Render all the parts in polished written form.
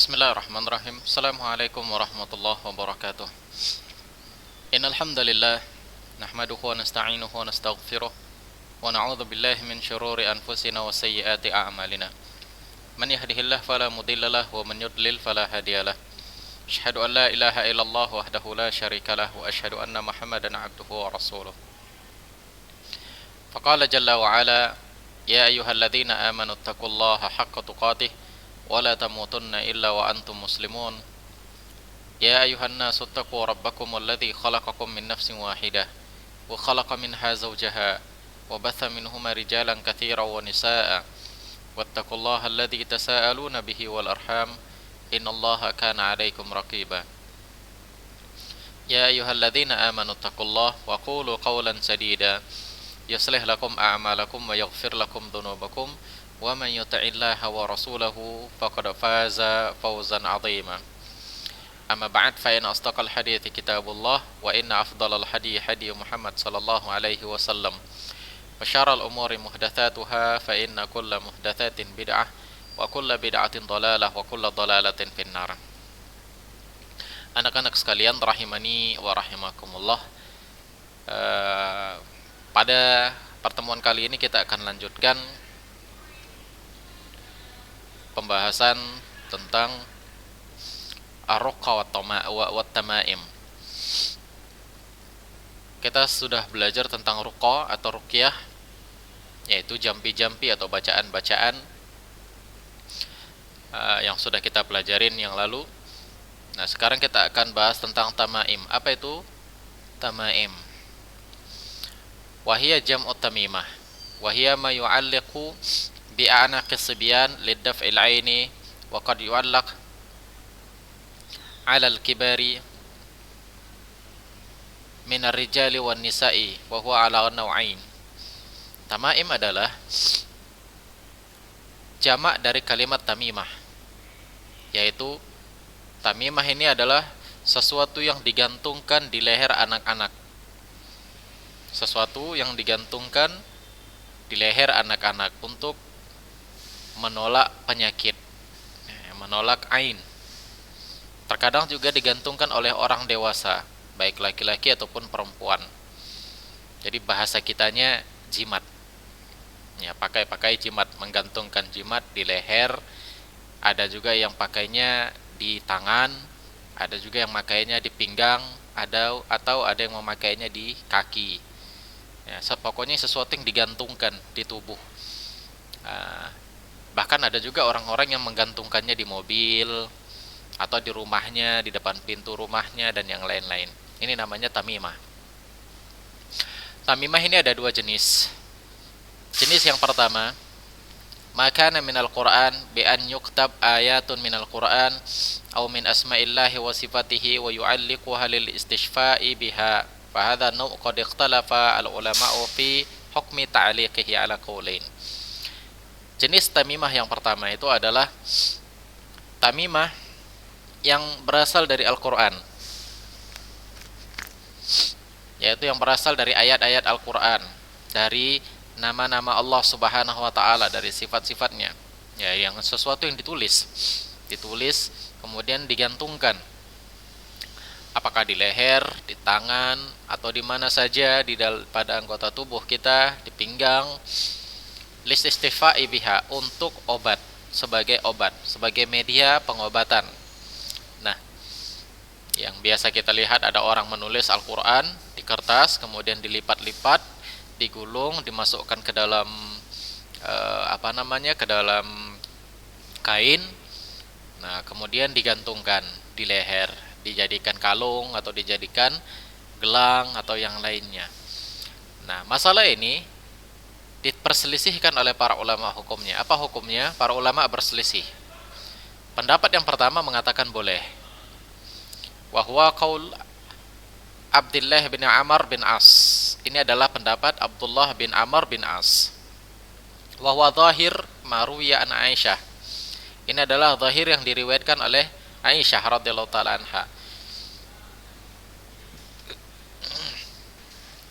Bismillahirrahmanirrahim. Assalamualaikum warahmatullahi wabarakatuh. Innal hamdalillah nahmaduhu wa nasta'inuhu wa nastaghfiruh wa na'udzu billahi min syururi anfusina wa sayyiati a'malina. Man yahdihillahu fala mudilla lahu wa man yudlil fala hadiyalah. Asyhadu an la ilaha illallah wahdahu la syarika lahu wa asyhadu anna Muhammadan 'abduhu wa rasuluh. Faqala jalla wa ala ya ayyuhalladzina amanu taqullaha haqqa tuqatih ولا تموتن إلا وأنتم مسلمون يا أيها الناس اتقوا ربكم الذي خلقكم من نفس واحدة وخلق منها زوجها وبث منهما رجالا كثيرا ونساء واتقوا الله الذي تساءلون به والأرحام إن الله كان عليكم رقيبا يا أيها الذين آمنوا اتقوا الله وقولوا قولا سديدا يصلح لكم أعمالكم ويغفر لكم ذنوبكم ومن يطع الله ورسوله فقد فاز فوزا عظيما أما بعد فإن أصدق الحديث كتاب الله وإن أفضل الحديث حديث محمد صلى الله عليه وسلم وشر الأمور محدثاتها فإن كل محدثات بدعة وكل بدعة ضلالة وكل ضلالة في النار. Anak-anak sekalian rahimani wa rahimakumullah, pada pertemuan kali ini kita akan lanjutkan pembahasan tentang ar-ruqa wa tamaim. Kita sudah belajar tentang ruqa atau ruqyah, yaitu jampi-jampi atau bacaan-bacaan yang sudah kita pelajarin yang lalu. Nah, sekarang kita akan bahas tentang tamaim. Apa itu tamaim? Wahia jam'u tamimah. Wahia ma yu'alliqu bi'anaqi sibyan lidaf'il 'aini wa qad yu'allaq 'ala al-kibari min ar-rijali wan nisa'i wa huwa 'ala naw'ain. Tamaim adalah jamak dari kalimat tamimah, yaitu tamimah ini adalah sesuatu yang digantungkan di leher anak-anak. Sesuatu yang digantungkan di leher anak-anak untuk menolak penyakit, menolak ain. Terkadang juga digantungkan oleh orang dewasa, baik laki-laki ataupun perempuan. Jadi bahasa kitanya jimat. Ya, pakai jimat, menggantungkan jimat di leher. Ada juga yang pakainya di tangan, ada juga yang makainya di pinggang, atau ada yang memakainya di kaki. Ya, pokoknya sesuatu yang digantungkan di tubuh. Bahkan ada juga orang-orang yang menggantungkannya di mobil atau di rumahnya, di depan pintu rumahnya, dan yang lain-lain. Ini namanya tamimah. Tamimah ini ada dua jenis. Jenis yang pertama, makana minal Qur'an bi an yuktab ayatun minal Qur'an aw min asma'illahi wa sifatihi wa yu'alliquha lil istishfa'i biha. Fa hadha naw' qad ikhtalafa al ulama'u fi hukmi ta'liqihi ala qaulain. Jenis tamimah yang pertama itu adalah tamimah yang berasal dari Al-Quran, yaitu yang berasal dari ayat-ayat Al-Quran, dari nama-nama Allah Subhanahu wa ta'ala, dari sifat-sifatnya, ya, yang sesuatu yang ditulis kemudian digantungkan, apakah di leher, di tangan, atau di mana saja pada anggota tubuh kita, di pinggang, lististifa'i biha, untuk sebagai media pengobatan. Nah, yang biasa kita lihat ada orang menulis Al-Quran di kertas, kemudian dilipat-lipat, digulung, dimasukkan ke dalam ke dalam kain. Nah, kemudian digantungkan di leher, dijadikan kalung atau dijadikan gelang atau yang lainnya. Nah, masalah ini diperselisihkan oleh para ulama hukumnya. Apa hukumnya? Para ulama berselisih. Pendapat yang pertama mengatakan boleh. Wa huwa qaul Abdullah bin Amr bin As. Ini adalah pendapat Abdullah bin Amr bin As. Wa huwa zahir ma ruwiya an Aisyah. Ini adalah zahir yang diriwayatkan oleh Aisyah radhiyallahu taala anha.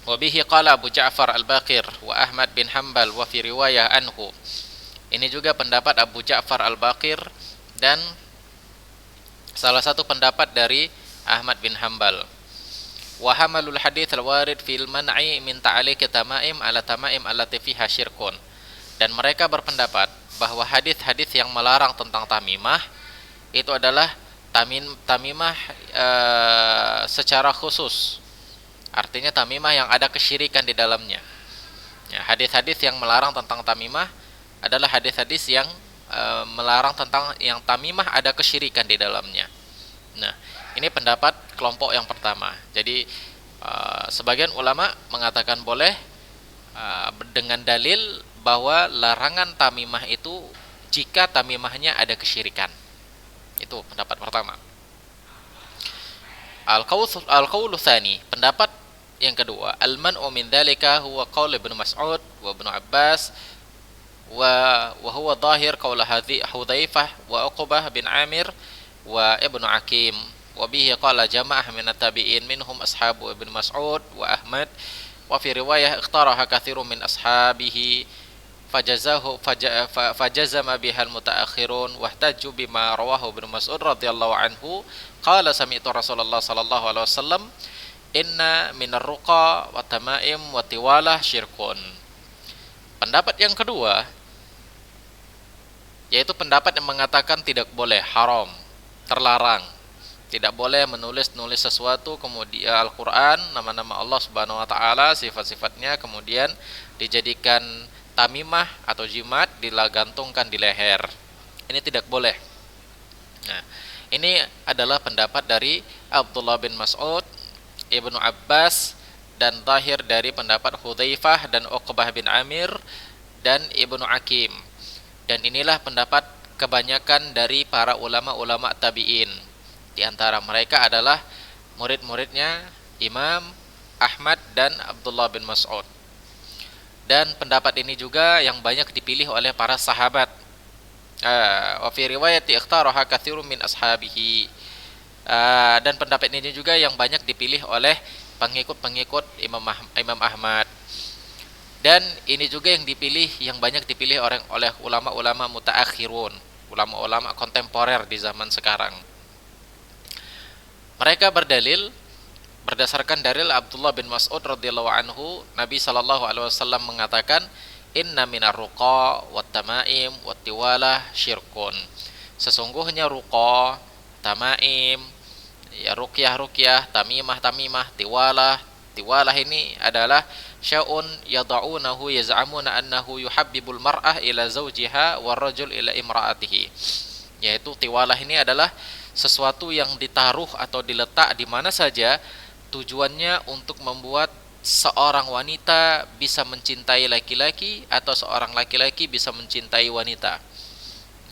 Wabihi qala Abu Ja'far al-Baqir wa Ahmad bin Hanbal wa fi riwayah anhu. Ini juga pendapat Abu Ja'far al-Baqir dan Salah satu pendapat dari Ahmad bin Hambal. Wa hamalul hadits al-warid fil man'i min ta'liq tamaim ala tamaim allati fiha syirkun. Dan mereka berpendapat bahwa hadis-hadis yang melarang tentang tamimah itu adalah tamimah secara khusus. Artinya tamimah yang ada kesyirikan di dalamnya. Ya, hadis-hadis yang melarang tentang tamimah adalah hadis-hadis yang melarang tentang yang tamimah ada kesyirikan di dalamnya. Nah, ini pendapat kelompok yang pertama. Jadi sebagian ulama mengatakan boleh dengan dalil bahwa larangan tamimah itu jika tamimahnya ada kesyirikan. Itu pendapat pertama. Al-qaulu tsani, pendapat yang kedua, al-man'u min dzalika huwa qaul Ibnu Mas'ud wa Ibnu Abbas wa huwa dhahir qaul Hudzaifah wa Uqbah bin Amir wa Ibnu Hakim wa bihi qala jamaah min at-tabi'in minhum ashabu Ibnu Mas'ud wa Ahmad wa fi riwayah ikhtaraha katsirun min ashabihi fajazama bihal mutaakhirun wahtajju bima rawahu Ibnu Mas'ud radhiyallahu anhu qala sami'tu Rasulullah sallallahu alaihi wasallam inna minar ruqa wa tamaim wa tiwalah syirkun. Pendapat yang kedua yaitu pendapat yang mengatakan tidak boleh, haram, terlarang, tidak boleh menulis sesuatu kemudian Al-Qur'an, nama-nama Allah Subhanahu wa taala, sifat-sifatnya kemudian dijadikan tamimah atau jimat digantungkan di leher. Ini tidak boleh. Nah, ini adalah pendapat dari Abdullah bin Mas'ud, Ibnu Abbas, dan zahir dari pendapat Hudzaifah dan Uqbah bin Amir dan Ibnu Hakim. Dan inilah pendapat kebanyakan dari para ulama-ulama tabi'in. Di antara mereka adalah murid-muridnya Imam Ahmad dan Abdullah bin Mas'ud. Dan pendapat ini juga yang banyak dipilih oleh para sahabat. Wa fi riwayati ikhtaraha katsirun min ashabihi. Dan pendapat ini juga yang banyak dipilih oleh pengikut-pengikut Imam Ahmad. Dan ini juga yang banyak dipilih oleh ulama-ulama mutaakhirun, ulama-ulama kontemporer di zaman sekarang. Mereka berdasarkan dalil Abdullah bin Mas'ud radhiyallahu anhu, Nabi sallallahu alaihi wasallam mengatakan, "Inna minar ruqa wat tamaim wat tiwalah syirkun." Sesungguhnya ruqa, tamaim, ya ruqyah, tamimah, tiwalah ini adalah sya'un yad'unahu yaz'amuna annahu yuhabbibul mar'ah ila zawjiha war rajul ila imra'atihi. Yaitu tiwalah ini adalah sesuatu yang ditaruh atau diletak di mana saja, tujuannya untuk membuat seorang wanita bisa mencintai laki-laki atau seorang laki-laki bisa mencintai wanita.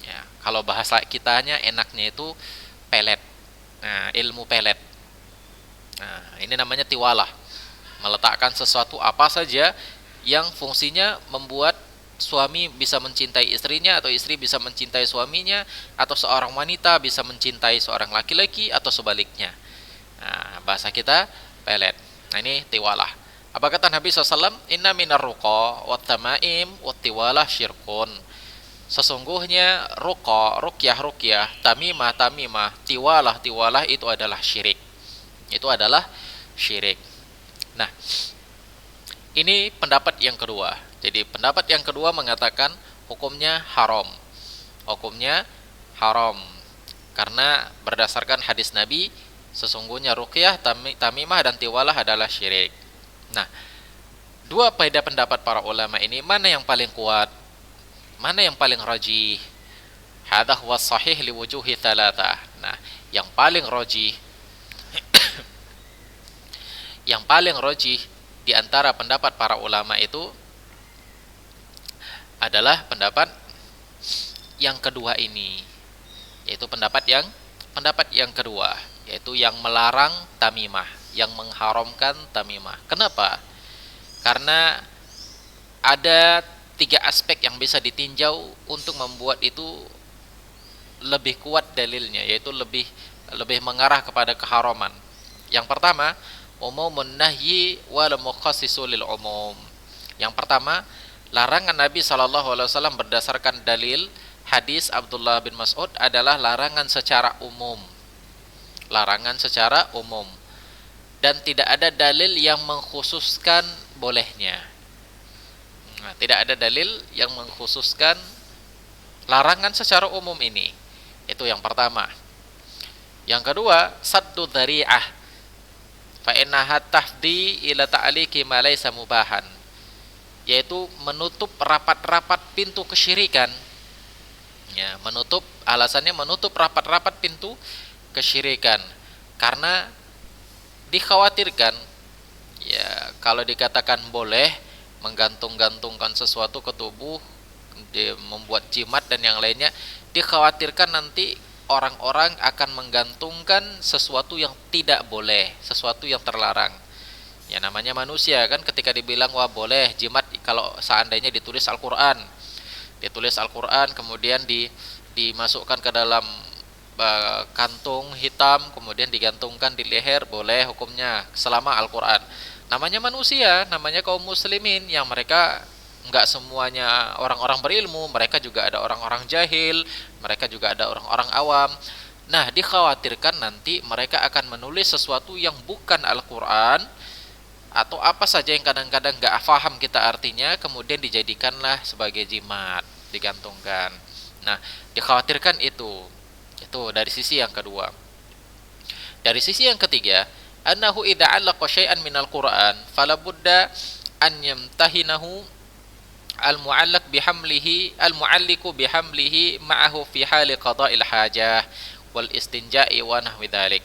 Ya, kalau bahasa kitanya enaknya itu pelet. Nah, ilmu pelet. Nah, ini namanya tiwalah. Meletakkan sesuatu apa saja yang fungsinya membuat suami bisa mencintai istrinya atau istri bisa mencintai suaminya atau seorang wanita bisa mencintai seorang laki-laki atau sebaliknya. Nah, bahasa kita pelet. Nah, ini tiwalah. Apa kata Nabi SAW? Inna minar ruqa wat tamaim wat tiwalah syirkun. Sesungguhnya ruqyah, tamimah, tiwalah itu adalah syirik. Itu adalah syirik. Nah, ini pendapat yang kedua. Jadi pendapat yang kedua mengatakan hukumnya haram. Hukumnya haram. Karena berdasarkan hadis Nabi, sesungguhnya ruqyah, tamimah, dan tiwalah adalah syirik. Nah, dua beda pendapat para ulama ini, mana yang paling kuat? Mana yang paling rajih? Hadha huwa sahih liwujuhi thalathah. Nah, yang paling rajih di antara pendapat para ulama itu adalah pendapat yang kedua ini, yaitu pendapat yang kedua, yaitu yang melarang tamimah, yang mengharamkan tamimah. Kenapa? Karena ada 3 aspek yang bisa ditinjau untuk membuat itu lebih kuat dalilnya, yaitu lebih mengarah kepada keharaman. Yang pertama, umumun nahyi wal mukhassisu lil umum. Yang pertama, larangan Nabi SAW berdasarkan dalil hadis Abdullah bin Mas'ud adalah larangan secara umum. larangan secara umum dan tidak ada dalil yang mengkhususkan bolehnya. Nah, tidak ada dalil yang mengkhususkan larangan secara umum ini. Itu yang pertama. Yang kedua, saddu dzari'ah. Fa innaha tahdi ila ta'liqi ma laysa mubahan. Yaitu menutup rapat-rapat pintu kesyirikan. Ya, alasannya menutup rapat-rapat pintu kesyirikan. Karena dikhawatirkan ya kalau dikatakan boleh menggantung-gantungkan sesuatu ke tubuh, membuat jimat dan yang lainnya, dikhawatirkan nanti orang-orang akan menggantungkan sesuatu yang tidak boleh, sesuatu yang terlarang. Ya namanya manusia kan, ketika dibilang wah boleh jimat kalau seandainya ditulis Al-Qur'an. Ditulis Al-Qur'an kemudian dimasukkan ke dalam kantung hitam kemudian digantungkan di leher, boleh hukumnya selama Al-Qur'an. Namanya manusia, namanya kaum muslimin yang mereka enggak semuanya orang-orang berilmu, mereka juga ada orang-orang jahil, mereka juga ada orang-orang awam. Nah, dikhawatirkan nanti mereka akan menulis sesuatu yang bukan Al-Qur'an atau apa saja yang kadang-kadang enggak paham kita artinya, kemudian dijadikanlah sebagai jimat, digantungkan. Nah, dikhawatirkan itu. Itu dari sisi yang kedua. Dari sisi yang ketiga, annahu idza 'allaqa syai'an minal Qur'an fala budda an yamtahinahu al-mu'alliqu bihamlihi ma'ahu fi hali qada'il hajah wal istinja'i wa nahwi dzalik.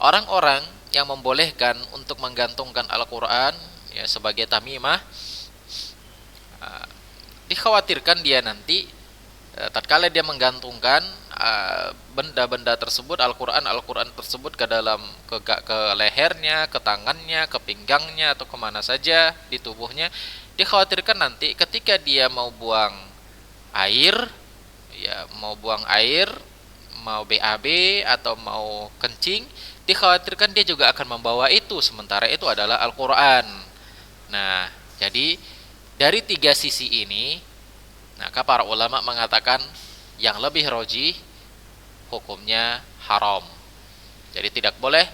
Orang-orang yang membolehkan untuk menggantungkan Al-Qur'an ya sebagai tamimah, dikhawatirkan dia nanti tatkala dia menggantungkan benda-benda tersebut, Al-Qur'an tersebut ke dalam ke lehernya, ke tangannya, ke pinggangnya atau kemana saja di tubuhnya, dikhawatirkan nanti ketika dia mau buang air, mau BAB atau mau kencing, dikhawatirkan dia juga akan membawa itu, sementara itu adalah Al-Qur'an. Nah, jadi dari tiga sisi ini, maka para ulama mengatakan yang lebih rajih hukumnya haram. Jadi tidak boleh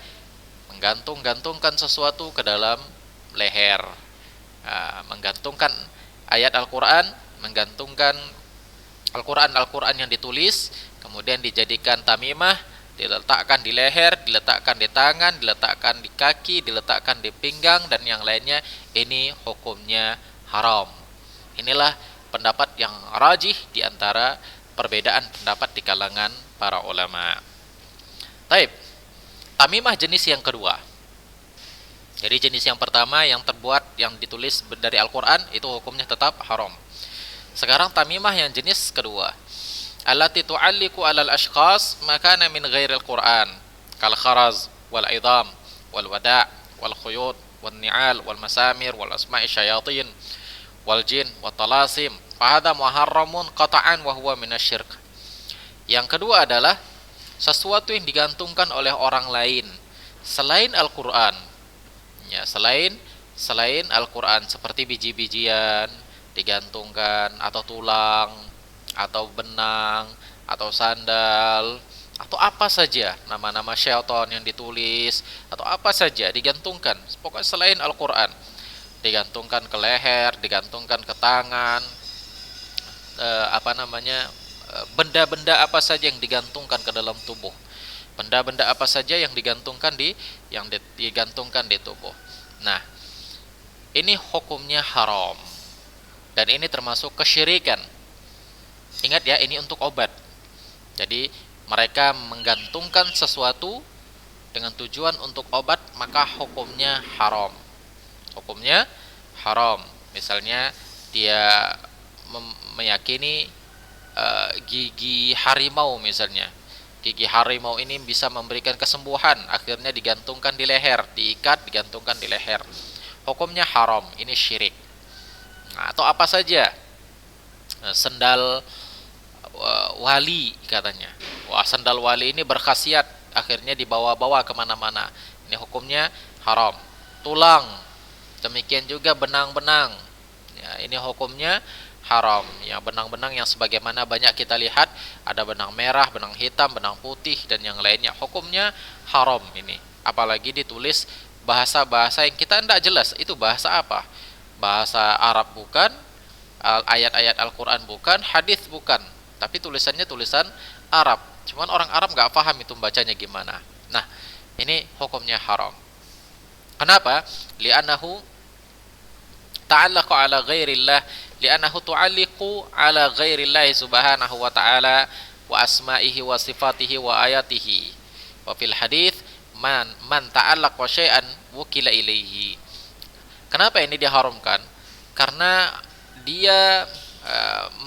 menggantung-gantungkan sesuatu ke dalam leher, menggantungkan ayat Al-Qur'an, menggantungkan Al-Qur'an yang ditulis, kemudian dijadikan tamimah, diletakkan di leher, diletakkan di tangan, diletakkan di kaki, diletakkan di pinggang dan yang lainnya, ini hukumnya haram. Inilah pendapat yang rajih di antara perbedaan pendapat di kalangan para ulama. Taib. Tamimah jenis yang kedua. Jadi jenis yang pertama yang ditulis dari Al-Qur'an itu hukumnya tetap haram. Sekarang tamimah yang jenis kedua. Allati tu'alliqu 'alal ashkhas makana min ghairil Qur'an kal kharaz wal idam wal wada' wal khuyut wan ni'al wal masamir wal asma'i syayatin wal jin wat talasim fahada muharramun qata'an wa huwa minasyirk. Yang kedua adalah sesuatu yang digantungkan oleh orang lain selain Al-Qur'an. Ya, selain Al-Qur'an seperti biji-bijian digantungkan, atau tulang, atau benang, atau sandal, atau apa saja, nama-nama syaitan yang ditulis, atau apa saja digantungkan. Pokoknya selain Al-Qur'an. Digantungkan ke leher, digantungkan ke tangan, benda-benda apa saja yang digantungkan ke dalam tubuh, benda-benda apa saja yang digantungkan di tubuh. Nah, ini hukumnya haram dan ini termasuk kesyirikan. Ingat ya, ini untuk obat. Jadi mereka menggantungkan sesuatu dengan tujuan untuk obat, maka hukumnya haram. Hukumnya haram. Misalnya dia meyakini gigi harimau misalnya. Gigi harimau ini bisa memberikan kesembuhan, akhirnya digantungkan di leher, diikat, digantungkan di leher. Hukumnya haram, ini syirik. Nah, atau apa saja, sendal wali katanya. Wah, sendal wali ini berkhasiat, akhirnya dibawa-bawa kemana-mana. Ini hukumnya haram. Tulang, demikian juga benang-benang. Ya, ini hukumnya haram. Ya, benang-benang yang sebagaimana banyak kita lihat, ada benang merah, benang hitam, benang putih dan yang lainnya, hukumnya haram ini. Apalagi ditulis bahasa-bahasa yang kita tidak jelas itu bahasa apa. Bahasa Arab bukan, ayat-ayat Al-Qur'an bukan, hadis bukan, tapi tulisannya tulisan Arab. Cuman orang Arab nggak paham itu bacanya gimana. Nah, ini hukumnya haram. Kenapa? Li'annahu ta'allaqu ala ghairillah, li'annahu tu'alliqu ala ghairillah subhanahu wa ta'ala wa asma'ihi wa sifatihi wa ayatihi. Wa fil hadits man ta'allaqa syai'an wukila ilaihi. Kenapa ini diharamkan? Karena dia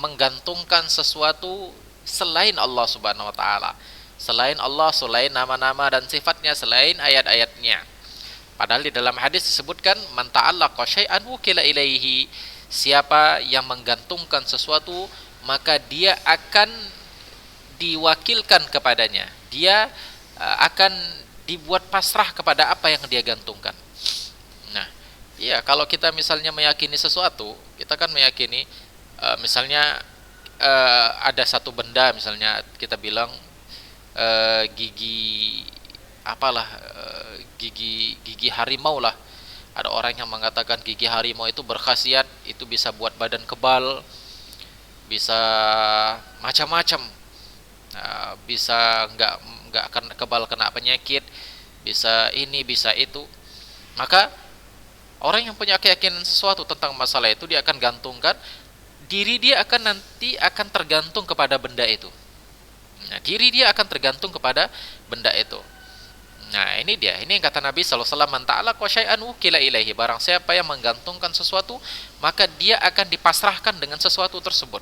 menggantungkan sesuatu selain Allah Subhanahu wa taala. Selain Allah, selain nama-nama dan sifatnya, selain ayat-ayatnya. Padahal di dalam hadis disebutkan man ta'allaqa syai'an wukila ilaihi. Siapa yang menggantungkan sesuatu, maka dia akan diwakilkan kepadanya. Dia akan dibuat pasrah kepada apa yang dia gantungkan. Nah, iya, kalau kita misalnya meyakini sesuatu, kita kan meyakini misalnya ada satu benda, misalnya kita bilang gigi apalah, gigi harimau lah. Ada orang yang mengatakan gigi harimau itu berkhasiat, itu bisa buat badan kebal, bisa macam-macam, bisa nggak akan kebal kena penyakit, bisa ini bisa itu. Maka orang yang punya keyakinan sesuatu tentang masalah itu, dia akan gantungkan diri dia, akan nanti akan tergantung kepada benda itu. Nah, diri dia akan tergantung kepada benda itu. Nah, ini dia. Ini yang kata Nabi sallallahu alaihi wasallam, man ta'allaqa syai'an wukila ilaihi. Barang siapa yang menggantungkan sesuatu, maka dia akan dipasrahkan dengan sesuatu tersebut.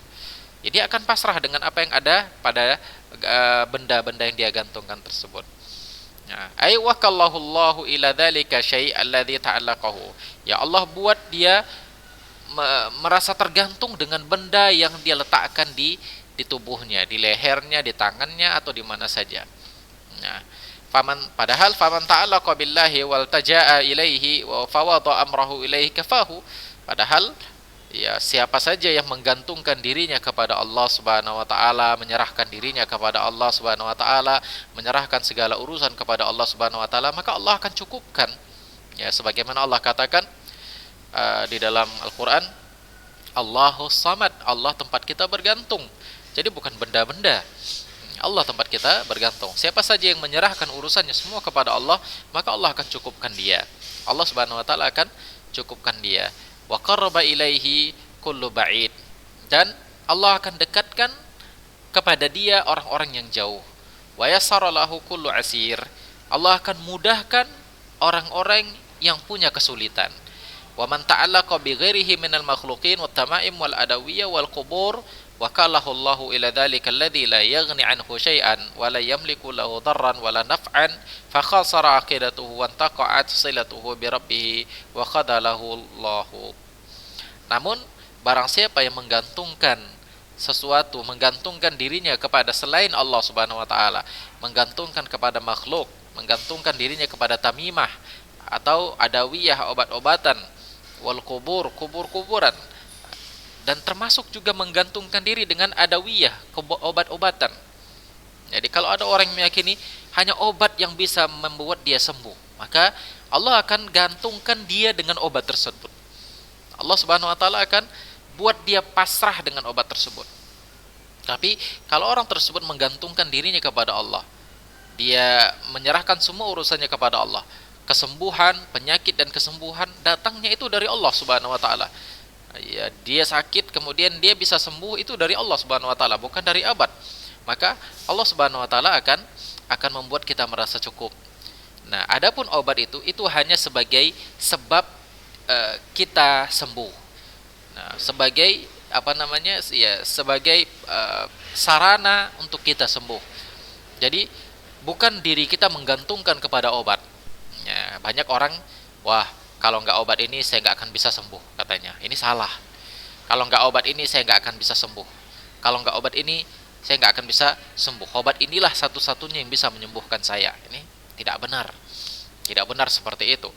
Jadi akan pasrah dengan apa yang ada pada benda-benda yang dia gantungkan tersebut. Nah, ay wakallahu Allahu ila dzalika syai'al ladzi ta'allaqahu. Ya Allah buat dia merasa tergantung dengan benda yang dia letakkan di tubuhnya, di lehernya, di tangannya, atau di mana saja. Nah, padahal faman ta'allaqa billahi wal taja'a ilaihi wa fawada amrahu ilaihi kafahu. Padahal ya, siapa saja yang menggantungkan dirinya kepada Allah Subhanahu wa taala, menyerahkan dirinya kepada Allah Subhanahu wa taala, menyerahkan segala urusan kepada Allah Subhanahu wa taala, maka Allah akan cukupkan. Ya, sebagaimana Allah katakan di dalam Al-Qur'an, Allahus Samad, Allah tempat kita bergantung. Jadi bukan benda-benda, Allah tempat kita bergantung. Siapa saja yang menyerahkan urusannya semua kepada Allah, maka Allah akan cukupkan dia. Allah Subhanahu wa taala akan cukupkan dia. Wa qarraba ilaihi kullu ba'id, dan Allah akan dekatkan kepada dia orang-orang yang jauh. Wa yassara lahu kullu asir, Allah akan mudahkan orang-orang yang punya kesulitan. Wa man ta'allaqa bi ghairihi minal makhluqin wat tamaim wal adawiyah wal qubur wakalahu Allahu ila dzalika alladzi la yaghni anhu syai'an wa la yamliku lahu darran wa la naf'an fa khasara aqidatuhu wa taqa'at silatuhu bi rabbih wa khadalahu Allahu. Namun barang siapa yang menggantungkan sesuatu, menggantungkan dirinya kepada selain Allah Subhanahu wa taala, menggantungkan kepada makhluk, menggantungkan dirinya kepada tamimah atau adawiyah, obat-obatan, wal kubur, kubur-kuburan, dan termasuk juga menggantungkan diri dengan adawiyah, obat-obatan. Jadi kalau ada orang yang meyakini hanya obat yang bisa membuat dia sembuh, maka Allah akan gantungkan dia dengan obat tersebut. Allah Subhanahu wa taala akan buat dia pasrah dengan obat tersebut. Tapi kalau orang tersebut menggantungkan dirinya kepada Allah, dia menyerahkan semua urusannya kepada Allah, kesembuhan, penyakit dan kesembuhan datangnya itu dari Allah Subhanahu wa taala. Ya, dia sakit kemudian dia bisa sembuh, itu dari Allah Subhanahu wa taala, bukan dari obat. Maka Allah Subhanahu wa taala akan membuat kita merasa cukup. Nah, adapun obat itu hanya sebagai sebab kita sembuh. Nah, sebagai sebagai sarana untuk kita sembuh. Jadi bukan diri kita menggantungkan kepada obat. Ya, banyak orang, wah, kalau nggak obat ini saya nggak akan bisa sembuh, katanya. Ini salah. Kalau nggak obat ini saya nggak akan bisa sembuh. Kalau nggak obat ini saya nggak akan bisa sembuh. Obat inilah satu-satunya yang bisa menyembuhkan saya. Ini tidak benar. Tidak benar seperti itu.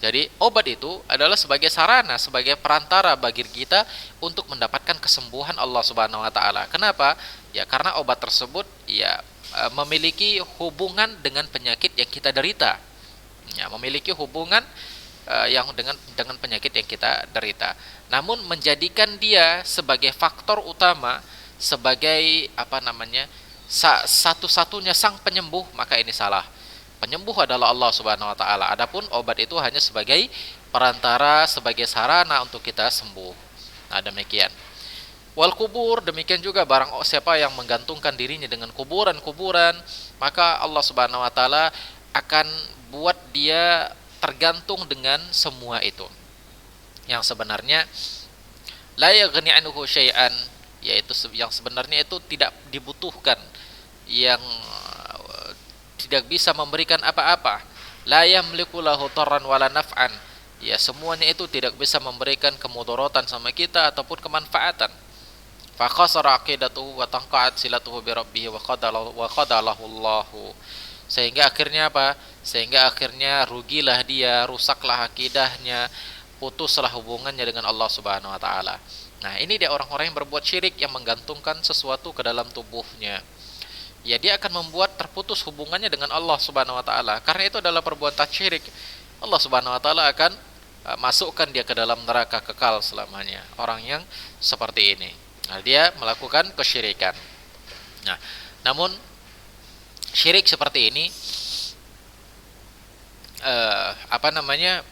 Jadi obat itu adalah sebagai sarana, sebagai perantara bagi kita untuk mendapatkan kesembuhan Allah Subhanahu wa taala. Kenapa? Ya karena obat tersebut ya memiliki hubungan dengan penyakit yang kita derita. Ya, memiliki hubungan yang dengan penyakit yang kita derita. Namun menjadikan dia sebagai faktor utama, sebagai apa namanya? Satu-satunya sang penyembuh, maka ini salah. Penyembuh adalah Allah Subhanahu wa taala. Adapun obat itu hanya sebagai perantara, sebagai sarana untuk kita sembuh. Nah, demikian. Wal kubur, demikian juga barang siapa yang menggantungkan dirinya dengan kuburan-kuburan, maka Allah Subhanahu wa taala akan buat dia tergantung dengan semua itu. Yang sebenarnya la yaghni anhu syai'an, yaitu yang sebenarnya itu tidak dibutuhkan, yang tidak bisa memberikan apa-apa. La yamliku lahu darran wala naf'an, ya semuanya itu tidak bisa memberikan kemudaratan sama kita ataupun kemanfaatan. Fa khasara aqidatuhu wa tanqa'at silatuhu bi rabbih wa qadalahu Allahu. Sehingga akhirnya apa? Sehingga akhirnya rugilah dia, rusaklah akidahnya, putuslah hubungannya dengan Allah Subhanahu wa taala. Nah, ini dia orang-orang yang berbuat syirik, yang menggantungkan sesuatu ke dalam tubuhnya. Ya dia akan membuat terputus hubungannya dengan Allah Subhanahu wa taala. Karena itu adalah perbuatan syirik. Allah Subhanahu wa taala akan masukkan dia ke dalam neraka kekal selamanya. Orang yang seperti ini. Nah, dia melakukan kesyirikan. Nah, namun syirik seperti ini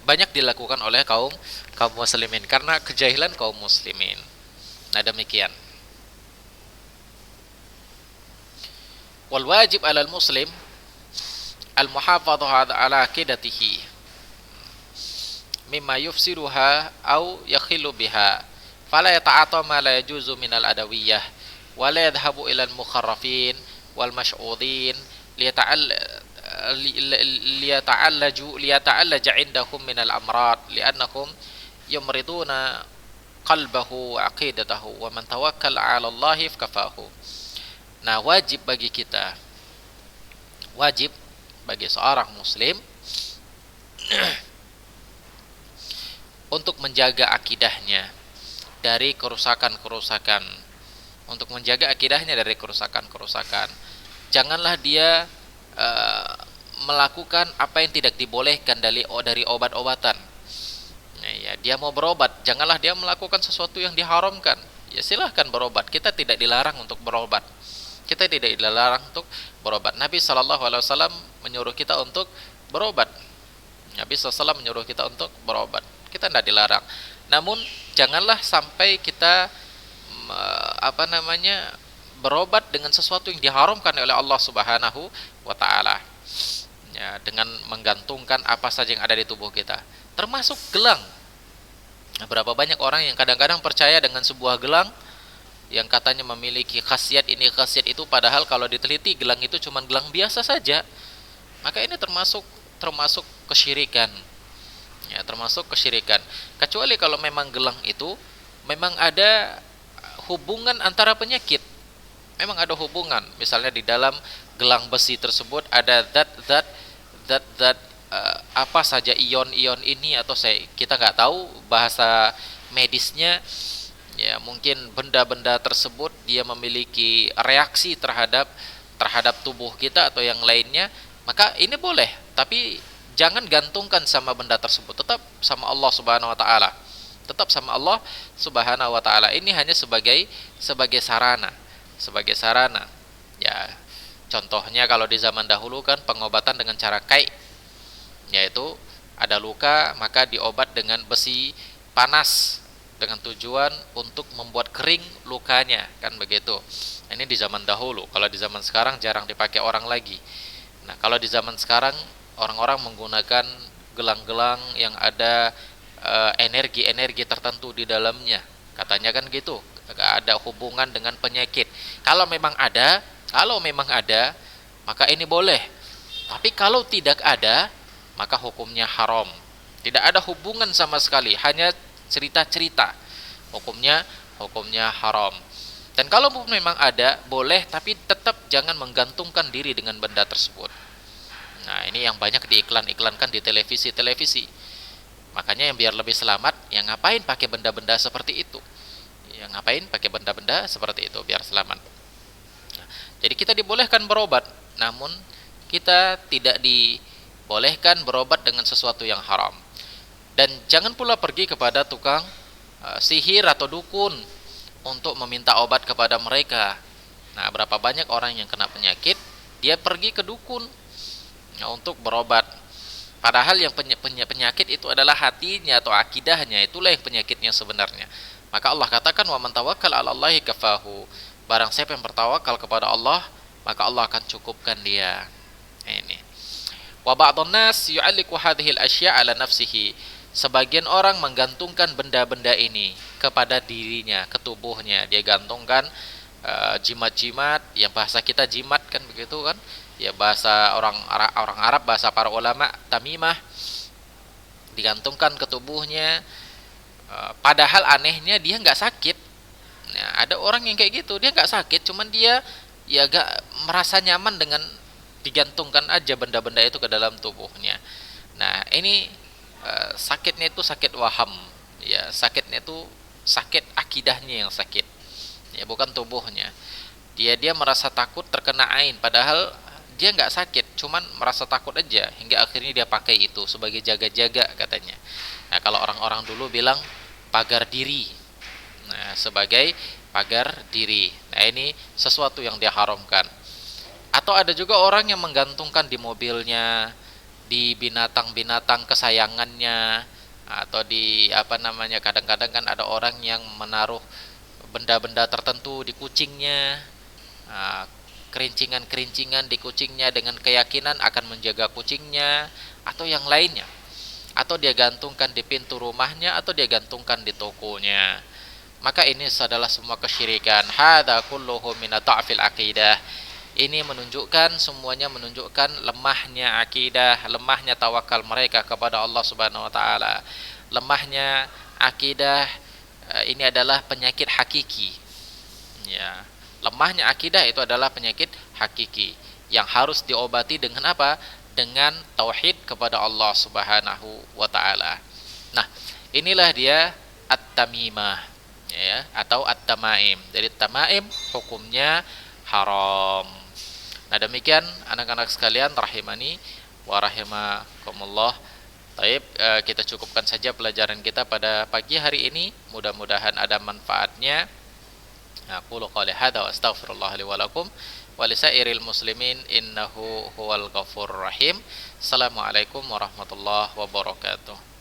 banyak dilakukan oleh kaum muslimin karena kejahilan kaum muslimin. Nah, demikian. Wal wajib 'alal muslim al muhafadzah 'ala aqidatihi mimma yufsiruha aw yakhillu biha fala yata'ata ma la yajuzu minal adawiyah wa la yadhhabu ila al mukharrafin wal mash'udin liyata'allaja 'indahum minal amrad li'annahum yumriduna qalbahu wa aqidatahu wa man tawakkala 'ala Allah kafahu. Nah, wajib bagi seorang muslim untuk menjaga akidahnya dari kerusakan-kerusakan. Janganlah dia melakukan apa yang tidak dibolehkan dari obat-obatan. Nah, ya, dia mau berobat, janganlah dia melakukan sesuatu yang diharamkan. Ya silahkan berobat, kita tidak dilarang untuk berobat. Nabi SAW menyuruh kita untuk berobat. Kita tidak dilarang. Namun janganlah sampai kita berobat dengan sesuatu yang diharamkan oleh Allah Subhanahu wa taala. Ya, dengan menggantungkan apa saja yang ada di tubuh kita, termasuk gelang. Nah, berapa banyak orang yang kadang-kadang percaya dengan sebuah gelang yang katanya memiliki khasiat ini khasiat itu, padahal kalau diteliti gelang itu cuma gelang biasa saja. Maka ini termasuk kesyirikan. Ya, termasuk kesyirikan. Kecuali kalau memang gelang itu memang ada hubungan antara penyakit. Memang ada hubungan. Misalnya di dalam gelang besi tersebut ada zat apa saja, ion-ion ini, atau kita nggak tahu bahasa medisnya. Ya, mungkin benda-benda tersebut dia memiliki reaksi terhadap tubuh kita atau yang lainnya, maka ini boleh, tapi jangan gantungkan sama benda tersebut, tetap sama Allah Subhanahu wa taala. Ini hanya sebagai sarana. Ya, contohnya kalau di zaman dahulu kan pengobatan dengan cara kai, yaitu ada luka maka diobat dengan besi panas dengan tujuan untuk membuat kering lukanya, kan begitu. Ini di zaman dahulu. Kalau di zaman sekarang jarang dipakai orang lagi. Nah, kalau di zaman sekarang orang-orang menggunakan gelang-gelang yang ada energi-energi tertentu di dalamnya. Katanya kan gitu, ada hubungan dengan penyakit. Kalau memang ada, maka ini boleh. Tapi kalau tidak ada, maka hukumnya haram. Tidak ada hubungan sama sekali, hanya cerita-cerita, hukumnya haram. Dan kalau memang ada, boleh, tapi tetap jangan menggantungkan diri dengan benda tersebut. Nah, ini yang banyak diiklan-iklankan di televisi. Makanya yang biar lebih selamat, yang ngapain pakai benda-benda seperti itu? Yang ngapain pakai benda-benda seperti itu biar selamat? Nah, jadi kita dibolehkan berobat, namun kita tidak dibolehkan berobat dengan sesuatu yang haram. Dan jangan pula pergi kepada tukang sihir atau dukun untuk meminta obat kepada mereka. Nah, berapa banyak orang yang kena penyakit, dia pergi ke dukun untuk berobat. Padahal yang penyakit itu adalah hatinya atau akidahnya, itulah yang penyakitnya sebenarnya. Maka Allah katakan, wa man tawakkal 'ala Allahi kafahu. Barang siapa yang bertawakal kepada Allah, maka Allah akan cukupkan dia. Ini. Wa ba'dun nas yu'alliqu hadhil asya' 'ala nafsihi. Sebagian orang menggantungkan benda-benda ini kepada dirinya, ke tubuhnya. Dia gantungkan jimat-jimat, yang bahasa kita jimat kan begitu kan? Ya bahasa orang Arab, bahasa para ulama tamimah, digantungkan ke tubuhnya. Padahal anehnya dia nggak sakit. Nah, ada orang yang kayak gitu, dia nggak sakit, cuman dia ya gak merasa nyaman dengan digantungkan aja benda-benda itu ke dalam tubuhnya. Nah, ini sakitnya itu sakit waham, ya sakitnya itu sakit akidahnya yang sakit, ya bukan tubuhnya. Dia merasa takut terkena ain, padahal dia nggak sakit, cuman merasa takut aja, hingga akhirnya dia pakai itu sebagai jaga-jaga katanya. Nah, kalau orang-orang dulu bilang pagar diri, nah sebagai pagar diri. Nah, ini sesuatu yang dia haramkan. Atau ada juga orang yang menggantungkan di mobilnya, di binatang-binatang kesayangannya, atau di kadang-kadang kan ada orang yang menaruh benda-benda tertentu di kucingnya, kerincingan-kerincingan di kucingnya dengan keyakinan akan menjaga kucingnya, atau yang lainnya. Atau dia gantungkan di pintu rumahnya, atau dia gantungkan di tokonya. Maka ini adalah semua kesyirikan. Hadza kulluhu min dha'fil aqidah. Ini semuanya menunjukkan lemahnya akidah, lemahnya tawakal mereka kepada Allah Subhanahu wa taala. Lemahnya akidah ini adalah penyakit hakiki. Ya, lemahnya akidah itu adalah penyakit hakiki yang harus diobati dengan apa? Dengan tauhid kepada Allah Subhanahu wa taala. Nah, inilah dia at-tamimah, ya, atau at-tamaim. Jadi tamaim hukumnya haram. Nah, demikian anak-anak sekalian rahimani wa rahimakumullah. Baik, kita cukupkan saja pelajaran kita pada pagi hari ini. Mudah-mudahan ada manfaatnya. Aqulu qouli hadza wa astaghfirullah li wa lakum wa lisairil muslimin innahu huwal ghafurur rahim. Assalamualaikum warahmatullahi wabarakatuh.